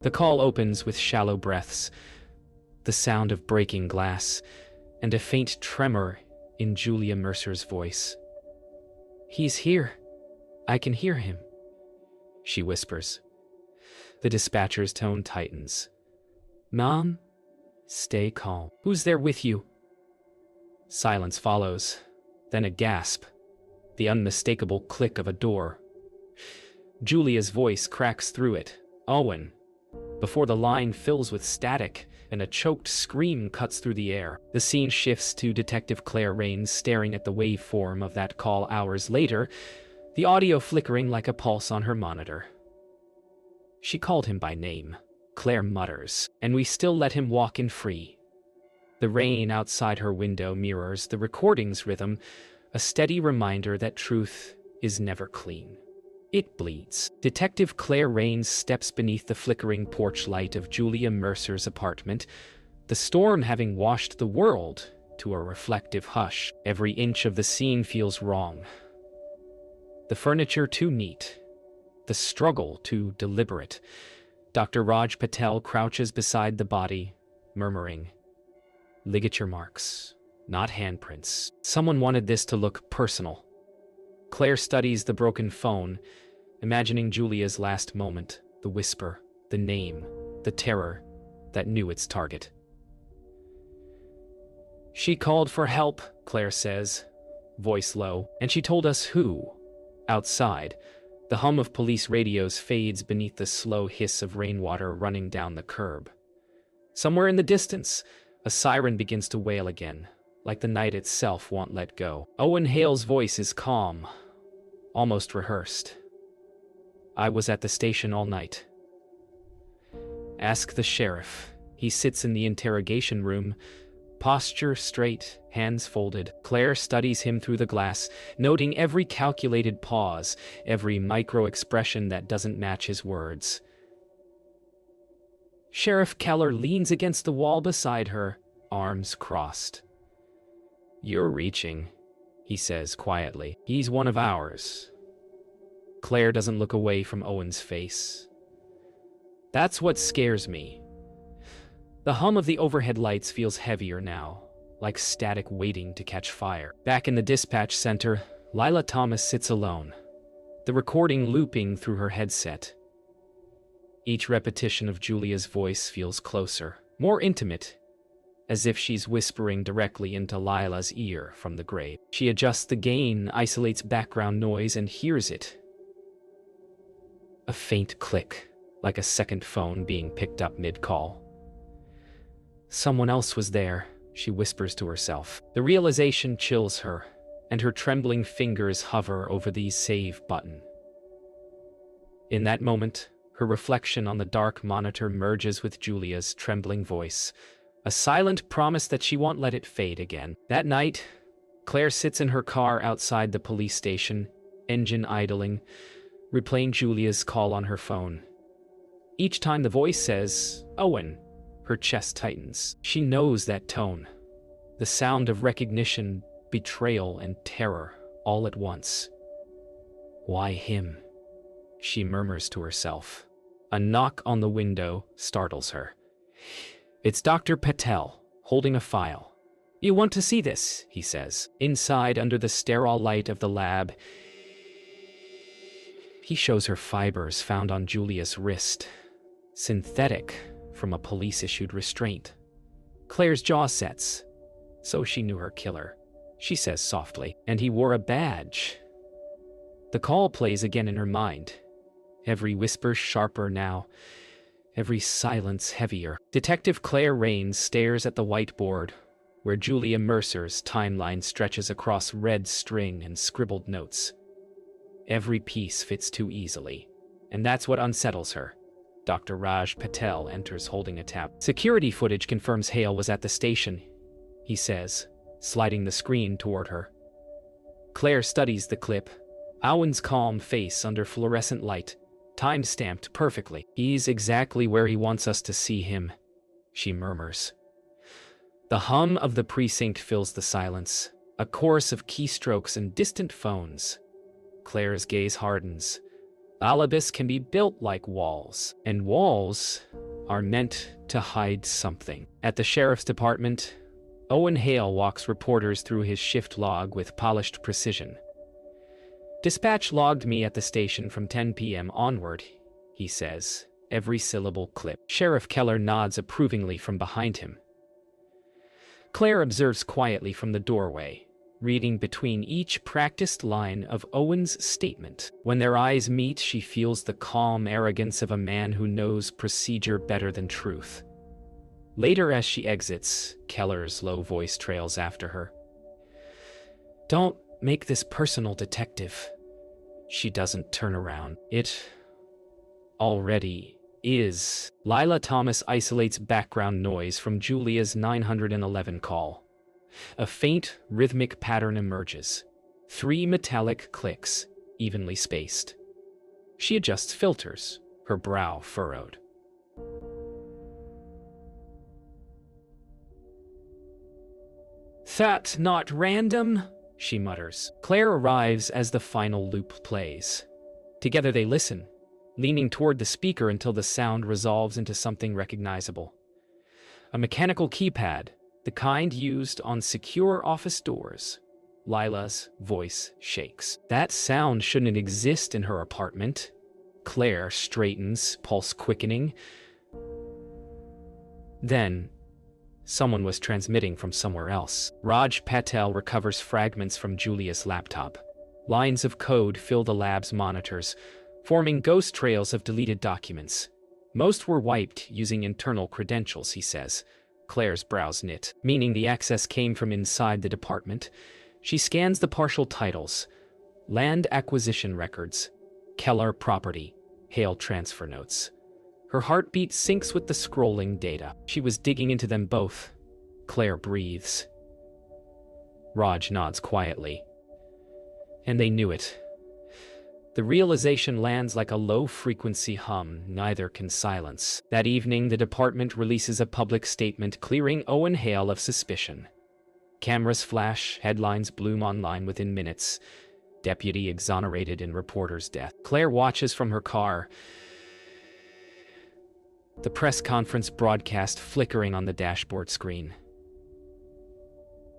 The call opens with shallow breaths, the sound of breaking glass, and a faint tremor in Julia Mercer's voice. "He's here. I can hear him," she whispers. The dispatcher's tone tightens. "Mom, stay calm. Who's there with you?" Silence follows, then a gasp, the unmistakable click of a door. Julia's voice cracks through it. "Owen," before the line fills with static and a choked scream cuts through the air. The scene shifts to Detective Claire Rains staring at the waveform of that call hours later, the audio flickering like a pulse on her monitor. "She called him by name," Claire mutters, "and we still let him walk in free." The rain outside her window mirrors the recording's rhythm, a steady reminder that truth is never clean. It bleeds. Detective Claire Rains steps beneath the flickering porch light of Julia Mercer's apartment, the storm having washed the world to a reflective hush. Every inch of the scene feels wrong. The furniture too neat, the struggle too deliberate. Dr. Raj Patel crouches beside the body, murmuring, "Ligature marks, not handprints. Someone wanted this to look personal." Claire studies the broken phone, imagining Julia's last moment, the whisper, the name, the terror that knew its target. "She called for help," Claire says, voice low, "and she told us who." Outside, the hum of police radios fades beneath the slow hiss of rainwater running down the curb. Somewhere in the distance, a siren begins to wail again, like the night itself won't let go. Owen Hale's voice is calm, almost rehearsed. "I was at the station all night." "Ask the sheriff." He sits in the interrogation room, posture straight, hands folded. Claire studies him through the glass, noting every calculated pause, every micro-expression that doesn't match his words. Sheriff Keller leans against the wall beside her, arms crossed. "You're reaching," he says quietly. "He's one of ours." Claire doesn't look away from Owen's face. "That's what scares me." The hum of the overhead lights feels heavier now, like static waiting to catch fire. Back in the dispatch center, Lila Thomas sits alone, the recording looping through her headset. Each repetition of Julia's voice feels closer, more intimate, as if she's whispering directly into Lila's ear from the grave. She adjusts the gain, isolates background noise, and hears it. A faint click, like a second phone being picked up mid-call. Someone else was there, she whispers to herself. The realization chills her, and her trembling fingers hover over the save button. In that moment, her reflection on the dark monitor merges with Julia's trembling voice, a silent promise that she won't let it fade again. That night, Claire sits in her car outside the police station, engine idling, replaying Julia's call on her phone. Each time the voice says, "Owen," her chest tightens. She knows that tone, the sound of recognition, betrayal, and terror all at once. "Why him?" she murmurs to herself. A knock on the window startles her. It's Dr. Patel, holding a file. "You want to see this," he says. Inside, under the sterile light of the lab, he shows her fibers found on Julia's wrist, synthetic from a police-issued restraint. Claire's jaw sets. So she knew her killer, she says softly. And he wore a badge. The call plays again in her mind. Every whisper sharper now, every silence heavier. Detective Claire Rains stares at the whiteboard, where Julia Mercer's timeline stretches across red string and scribbled notes. Every piece fits too easily, and that's what unsettles her. Dr. Raj Patel enters holding a tab. Security footage confirms Hale was at the station, he says, sliding the screen toward her. Claire studies the clip, Owen's calm face under fluorescent light, time-stamped perfectly. "He's exactly where he wants us to see him," she murmurs. The hum of the precinct fills the silence, a chorus of keystrokes and distant phones. Claire's gaze hardens, Alibis can be built like walls, and walls are meant to hide something. At the sheriff's department, Owen Hale walks reporters through his shift log with polished precision. "Dispatch logged me at the station from 10 p.m. onward," he says, every syllable clipped. Sheriff Keller nods approvingly from behind him. Claire observes quietly from the doorway, reading between each practiced line of Owen's statement. When their eyes meet, she feels the calm arrogance of a man who knows procedure better than truth. Later, as she exits, Keller's low voice trails after her. "Don't make this personal, detective." She doesn't turn around. It already is. Lila Thomas isolates background noise from Julia's 911 call. A faint, rhythmic pattern emerges. 3 metallic clicks, evenly spaced. She adjusts filters, her brow furrowed. "That's not random," she mutters. Claire arrives as the final loop plays. Together they listen, leaning toward the speaker until the sound resolves into something recognizable. A mechanical keypad, the kind used on secure office doors. Lila's voice shakes. That sound shouldn't exist in her apartment. Claire straightens, pulse quickening. Then, someone was transmitting from somewhere else. Raj Patel recovers fragments from Julia's laptop. Lines of code fill the lab's monitors, forming ghost trails of deleted documents. Most were wiped using internal credentials, he says. Claire's brows knit, meaning the access came from inside the department. She scans the partial titles: Land Acquisition Records, Keller Property, Hale Transfer Notes. Her heartbeat syncs with the scrolling data. She was digging into them both. Claire breathes. Raj nods quietly. And they knew it. The realization lands like a low-frequency hum neither can silence. That evening, the department releases a public statement clearing Owen Hale of suspicion. Cameras flash, headlines bloom online within minutes. Deputy exonerated in reporter's death. Claire watches from her car, the press conference broadcast flickering on the dashboard screen.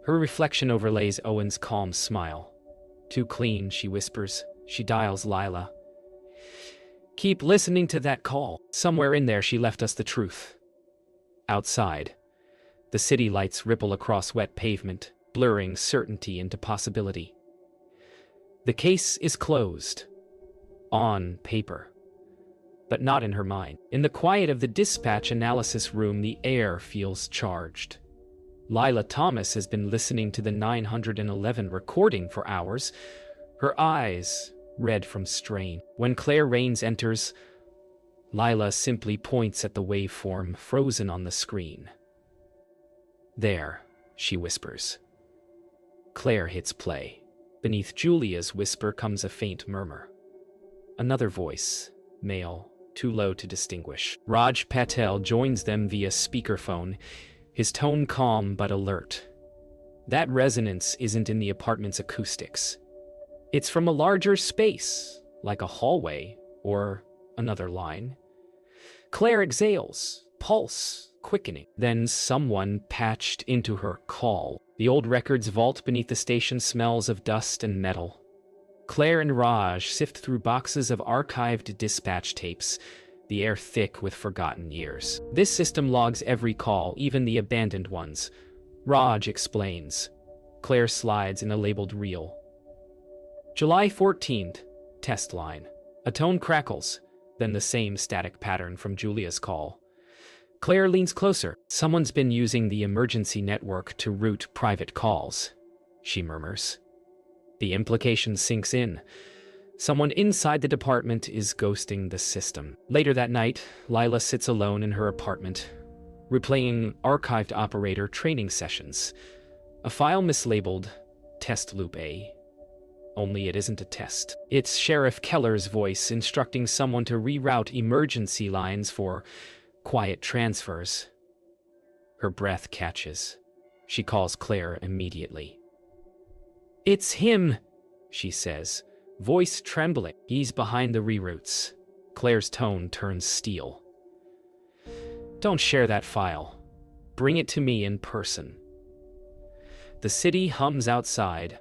Her reflection overlays Owen's calm smile. "Too clean," she whispers. She dials Lila. "Keep listening to that call. Somewhere in there she left us the truth." Outside, the city lights ripple across wet pavement, blurring certainty into possibility. The case is closed. On paper. But not in her mind. In the quiet of the dispatch analysis room, the air feels charged. Lila Thomas has been listening to the 911 recording for hours, her eyes red from strain. When Claire Rains enters, Lila simply points at the waveform frozen on the screen. "There," she whispers. Claire hits play. Beneath Julia's whisper comes a faint murmur. Another voice, male, too low to distinguish. Raj Patel joins them via speakerphone, his tone calm but alert. That resonance isn't in the apartment's acoustics. It's from a larger space, like a hallway or another line. Claire exhales, pulse quickening. Then someone patched into her call. The old records vault beneath the station smells of dust and metal. Claire and Raj sift through boxes of archived dispatch tapes, the air thick with forgotten years. This system logs every call, even the abandoned ones. Raj explains. Claire slides in a labeled reel. July 14th, test line. A tone crackles, then the same static pattern from Julia's call. Claire leans closer. "Someone's been using the emergency network to route private calls," she murmurs. The implication sinks in. Someone inside the department is ghosting the system. Later that night, Lila sits alone in her apartment, replaying archived operator training sessions. A file mislabeled Test Loop A. Only it isn't a test. It's Sheriff Keller's voice instructing someone to reroute emergency lines for quiet transfers. Her breath catches. She calls Claire immediately. "It's him," she says, voice trembling. He's behind the reroutes. Claire's tone turns steel. Don't share that file. Bring it to me in person. The city hums outside,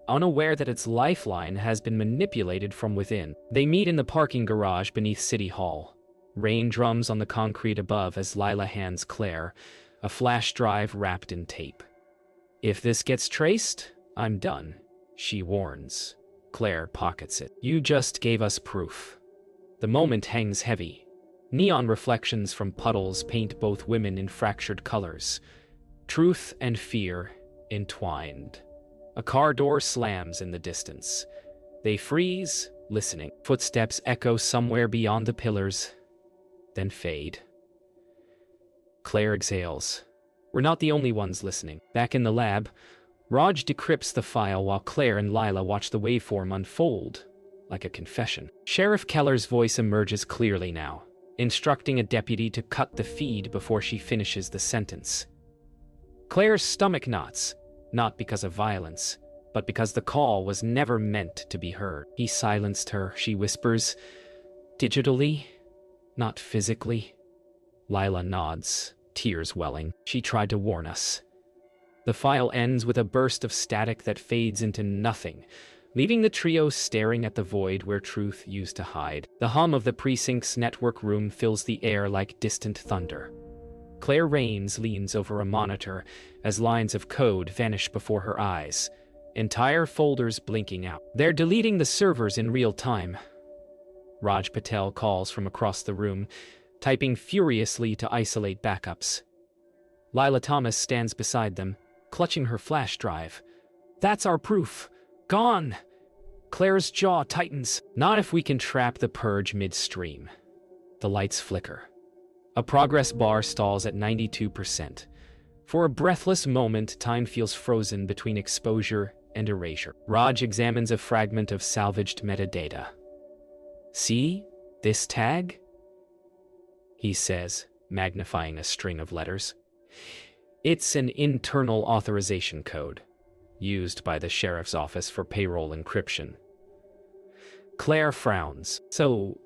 unaware that its lifeline has been manipulated from within. They meet in the parking garage beneath City Hall. Rain drums on the concrete above as Lila hands Claire a flash drive wrapped in tape. If this gets traced, I'm done, she warns. Claire pockets it. You just gave us proof. The moment hangs heavy. Neon reflections from puddles paint both women in fractured colors. Truth and fear entwined. A car door slams in the distance. They freeze, listening. Footsteps echo somewhere beyond the pillars, then fade. Claire exhales. We're not the only ones listening. Back in the lab, Raj decrypts the file while Claire and Lila watch the waveform unfold, like a confession. Sheriff Keller's voice emerges clearly now, instructing a deputy to cut the feed before she finishes the sentence. Claire's stomach knots, not because of violence, but because the call was never meant to be heard. He silenced her, she whispers, digitally, not physically. Lila nods, tears welling. She tried to warn us. The file ends with a burst of static that fades into nothing, leaving the trio staring at the void where truth used to hide. The hum of the precinct's network room fills the air like distant thunder. Claire Rains leans over a monitor as lines of code vanish before her eyes, entire folders blinking out. They're deleting the servers in real time. Raj Patel calls from across the room, typing furiously to isolate backups. Lila Thomas stands beside them, clutching her flash drive. That's our proof. Gone! Claire's jaw tightens. Not if we can trap the purge midstream. The lights flicker. A progress bar stalls at 92%. For a breathless moment, time feels frozen between exposure and erasure. Raj examines a fragment of salvaged metadata. See? This tag? He says, magnifying a string of letters. It's an internal authorization code, used by the sheriff's office for payroll encryption. Claire frowns. So,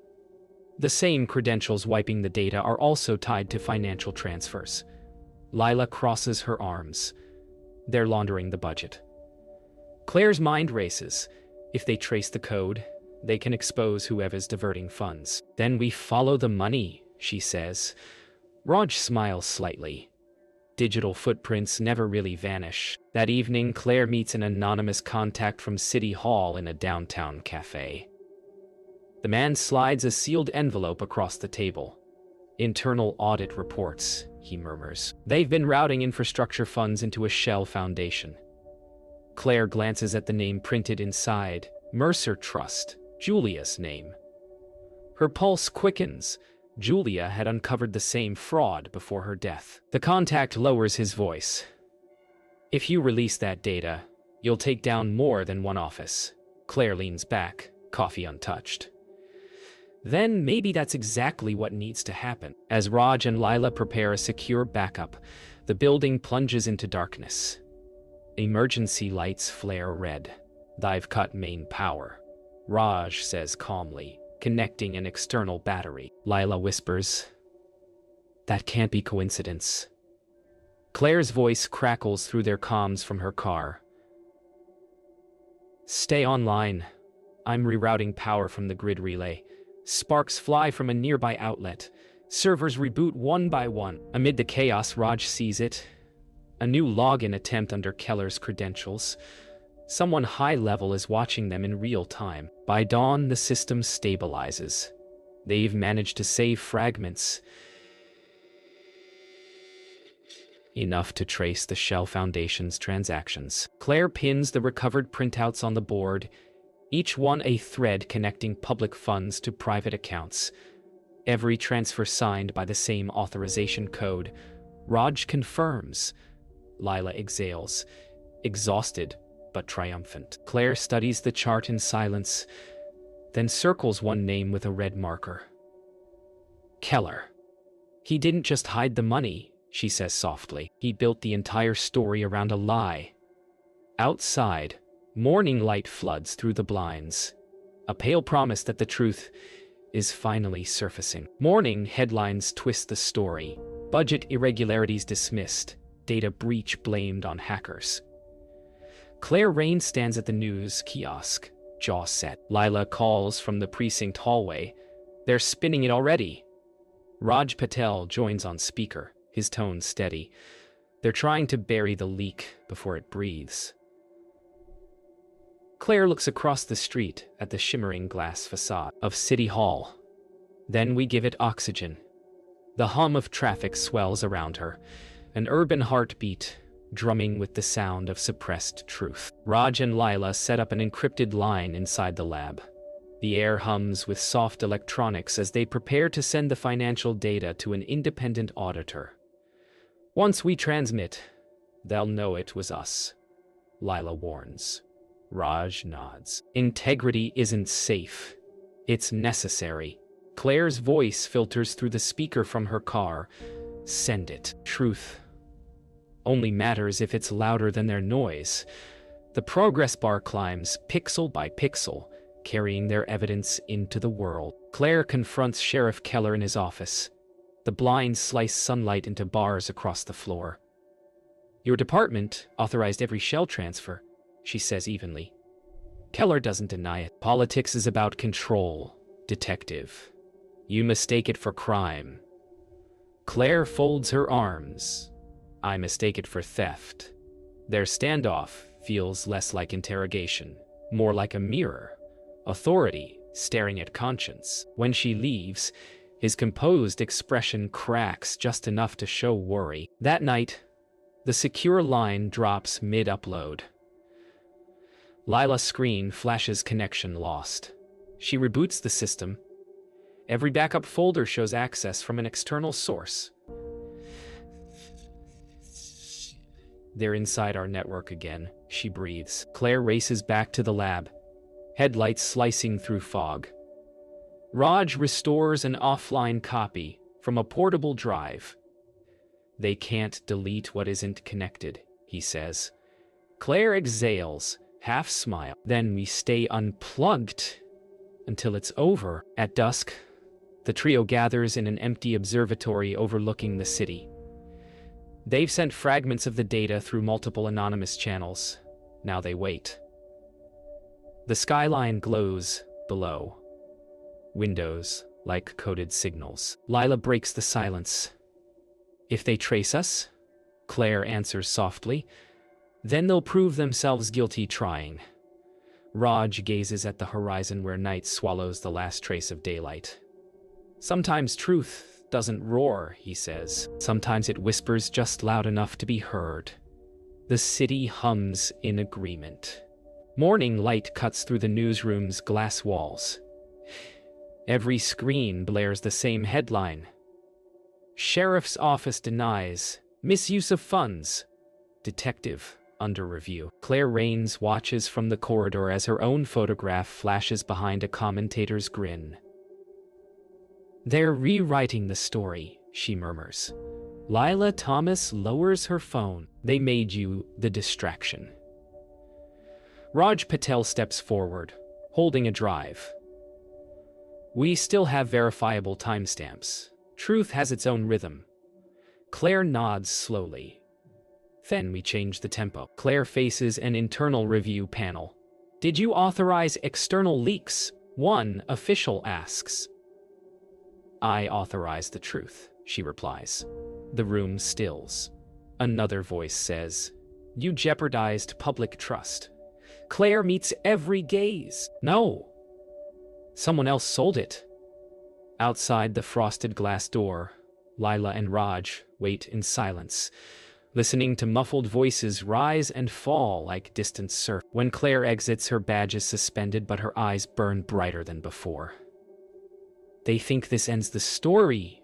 the same credentials wiping the data are also tied to financial transfers. Lila crosses her arms. They're laundering the budget. Claire's mind races. If they trace the code, they can expose whoever's diverting funds. Then we follow the money, she says. Raj smiles slightly. Digital footprints never really vanish. That evening, Claire meets an anonymous contact from City Hall in a downtown cafe. The man slides a sealed envelope across the table. Internal audit reports, he murmurs. They've been routing infrastructure funds into a shell foundation. Claire glances at the name printed inside. Mercer Trust, Julia's name. Her pulse quickens. Julia had uncovered the same fraud before her death. The contact lowers his voice. If you release that data, you'll take down more than one office. Claire leans back, coffee untouched. Then maybe that's exactly what needs to happen. As Raj and Lila prepare a secure backup, the building plunges into darkness. Emergency lights flare red. They've cut main power, Raj says calmly, connecting an external battery. Lila whispers, that can't be coincidence. Claire's voice crackles through their comms from her car. Stay online. I'm rerouting power from the grid relay. Sparks fly from a nearby outlet. Servers reboot one by one. Amid the chaos, Raj sees it. A new login attempt under Keller's credentials. Someone high-level is watching them in real time. By dawn, the system stabilizes. They've managed to save fragments. Enough to trace the Shell Foundation's transactions. Claire pins the recovered printouts on the board, each one a thread connecting public funds to private accounts. Every transfer signed by the same authorization code. Raj confirms. Lila exhales, exhausted but triumphant. Claire studies the chart in silence, then circles one name with a red marker. Keller. He didn't just hide the money, she says softly. He built the entire story around a lie. Outside, morning light floods through the blinds. a pale promise that the truth is finally surfacing. Morning headlines twist the story. Budget irregularities dismissed. Data breach blamed on hackers. Claire Rain stands at the news kiosk, jaw set. Lila calls from the precinct hallway. They're spinning it already. Raj Patel joins on speaker, his tone steady. They're trying to bury the leak before it breathes. Claire looks across the street at the shimmering glass facade of City Hall. Then we give it oxygen. The hum of traffic swells around her, an urban heartbeat drumming with the sound of suppressed truth. Raj and Lila set up an encrypted line inside the lab. The air hums with soft electronics as they prepare to send the financial data to an independent auditor. Once we transmit, they'll know it was us, Lila warns. Raj nods. Integrity isn't safe. It's necessary. Claire's voice filters through the speaker from her car. Send it. Truth only matters if it's louder than their noise. The progress bar climbs pixel by pixel, carrying their evidence into the world. Claire confronts Sheriff Keller in his office. The blinds slice sunlight into bars across the floor. Your department authorized every shell transfer, she says evenly. Keller doesn't deny it. Politics is about control, detective. You mistake it for crime. Claire folds her arms. I mistake it for theft. Their standoff feels less like interrogation, more like a mirror. Authority staring at conscience. When she leaves, his composed expression cracks just enough to show worry. That night, the secure line drops mid-upload. Lila's screen flashes connection lost. She reboots the system. Every backup folder shows access from an external source. They're inside our network again, she breathes. Claire races back to the lab, headlights slicing through fog. Raj restores an offline copy from a portable drive. They can't delete what isn't connected, he says. Claire exhales, half smile. Then we stay unplugged until it's over. At dusk, the trio gathers in an empty observatory overlooking the city. They've sent fragments of the data through multiple anonymous channels. Now they wait. The skyline glows below. Windows like coded signals. Lila breaks the silence. If they trace us, Claire answers softly, then they'll prove themselves guilty trying. Raj gazes at the horizon where night swallows the last trace of daylight. Sometimes truth doesn't roar, he says. Sometimes it whispers just loud enough to be heard. The city hums in agreement. Morning light cuts through the newsroom's glass walls. Every screen blares the same headline. Sheriff's office denies misuse of funds. Detective under review. Claire Rains watches from the corridor as her own photograph flashes behind a commentator's grin. They're rewriting the story, she murmurs. Lila Thomas lowers her phone. They made you the distraction. Raj Patel steps forward, holding a drive. We still have verifiable timestamps. Truth has its own rhythm. Claire nods slowly. Then we change the tempo. Claire faces an internal review panel. Did you authorize external leaks? One official asks. I authorize the truth, she replies. The room stills. Another voice says, you jeopardized public trust. Claire meets every gaze. No. Someone else sold it. Outside the frosted glass door, Lila and Raj wait in silence, listening to muffled voices rise and fall like distant surf. When Claire exits, her badge is suspended, but her eyes burn brighter than before. They think this ends the story,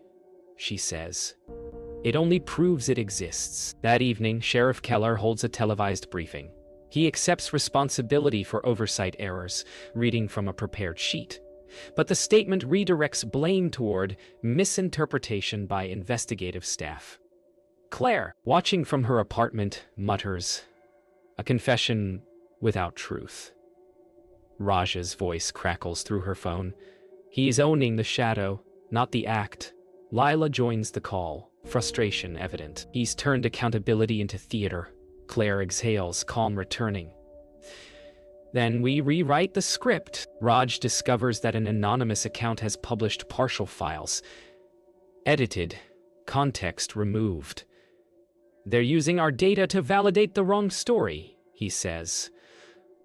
she says. It only proves it exists. That evening, Sheriff Keller holds a televised briefing. He accepts responsibility for oversight errors, reading from a prepared sheet. But the statement redirects blame toward misinterpretation by investigative staff. Claire, watching from her apartment, mutters, a confession without truth. Raj's voice crackles through her phone. He's owning the shadow, not the act. Lila joins the call, frustration evident. He's turned accountability into theater. Claire exhales, calm returning. Then we rewrite the script. Raj discovers that an anonymous account has published partial files. Edited. Context removed. They're using our data to validate the wrong story, he says.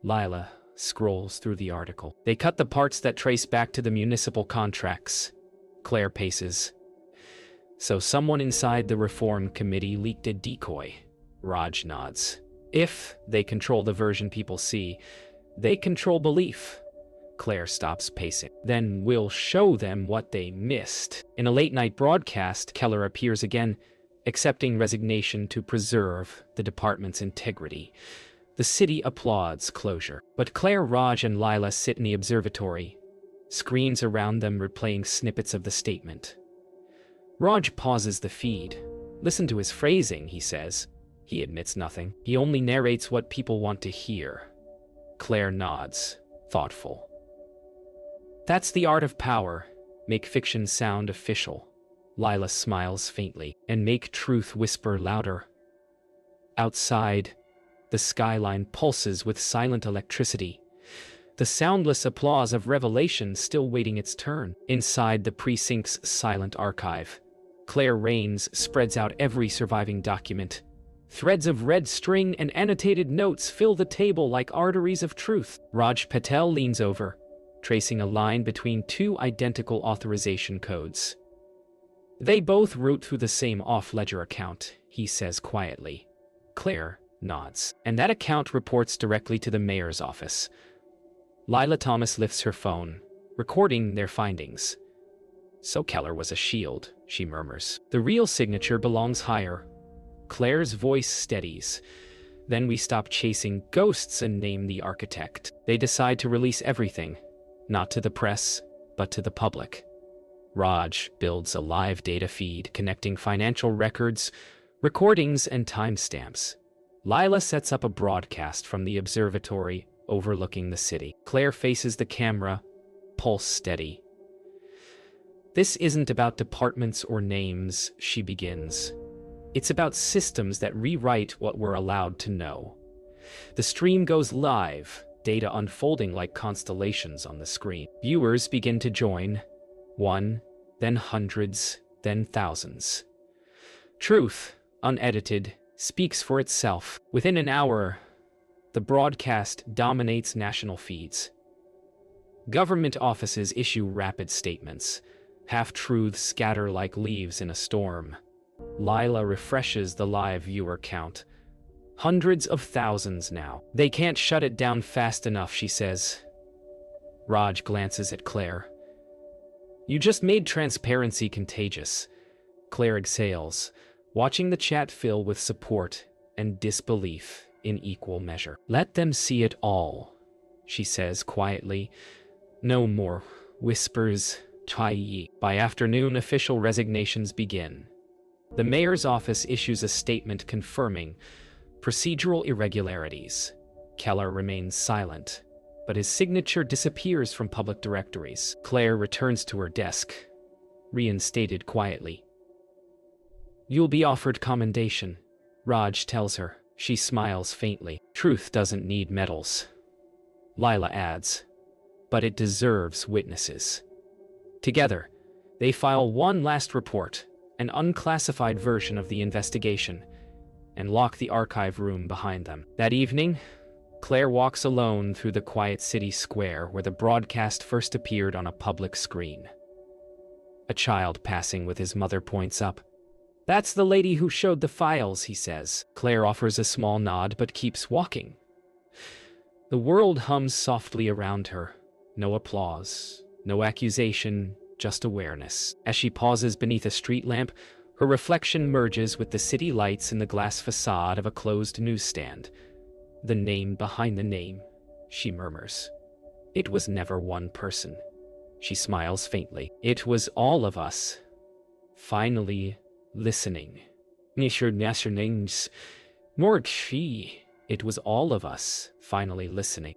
Lila scrolls through the article. They cut the parts that trace back to the municipal contracts. Claire paces. So someone inside the reform committee leaked a decoy. Raj nods. If they control the version people see, they control belief. Claire stops pacing. Then we'll show them what they missed. In a late-night broadcast, Keller appears again, accepting resignation to preserve the department's integrity. The city applauds closure. But Claire, Raj, and Lila sit in the observatory, screens around them replaying snippets of the statement. Raj pauses the feed. Listen to his phrasing, he says. He admits nothing. He only narrates what people want to hear. Claire nods, thoughtful. That's the art of power. Make fiction sound official. Lila smiles faintly, and make truth whisper louder. Outside, the skyline pulses with silent electricity. The soundless applause of revelation still waiting its turn. Inside the precinct's silent archive, Claire Rains spreads out every surviving document. Threads of red string and annotated notes fill the table like arteries of truth. Raj Patel leans over, tracing a line between two identical authorization codes. They both route through the same off-ledger account, he says quietly. Claire nods. And that account reports directly to the mayor's office. Lila Thomas lifts her phone, recording their findings. So Keller was a shield, she murmurs. The real signature belongs higher. Claire's voice steadies. Then we stop chasing ghosts and name the architect. They decide to release everything, not to the press, but to the public. Raj builds a live data feed connecting financial records, recordings, and timestamps. Lila sets up a broadcast from the observatory overlooking the city. Claire faces the camera, pulse steady. This isn't about departments or names, she begins. It's about systems that rewrite what we're allowed to know. The stream goes live, data unfolding like constellations on the screen. Viewers begin to join, one, then hundreds, then thousands. Truth, unedited, speaks for itself. Within an hour, the broadcast dominates national feeds. Government offices issue rapid statements. Half-truths scatter like leaves in a storm. Lila refreshes the live viewer count. Hundreds of thousands now. They can't shut it down fast enough, she says. Raj glances at Claire. You just made transparency contagious. Claire exhales, watching the chat fill with support and disbelief in equal measure. Let them see it all, she says quietly. No more whispers. By afternoon, official resignations begin. The mayor's office issues a statement confirming procedural irregularities. Keller remains silent, but his signature disappears from public directories. Claire returns to her desk, reinstated quietly. You'll be offered commendation, Raj tells her. She smiles faintly. Truth doesn't need medals. Lila adds, but it deserves witnesses. Together, they file one last report, an unclassified version of the investigation, and lock the archive room behind them. That evening, Claire walks alone through the quiet city square where the broadcast first appeared on a public screen. A child passing with his mother points up. That's the lady who showed the files, he says. Claire offers a small nod but keeps walking. The world hums softly around her. No applause. No accusation, just awareness. As she pauses beneath a street lamp, her reflection merges with the city lights in the glass facade of a closed newsstand. The name behind the name, she murmurs. It was never one person. She smiles faintly. It was all of us. Finally, listening. It was all of us, finally listening.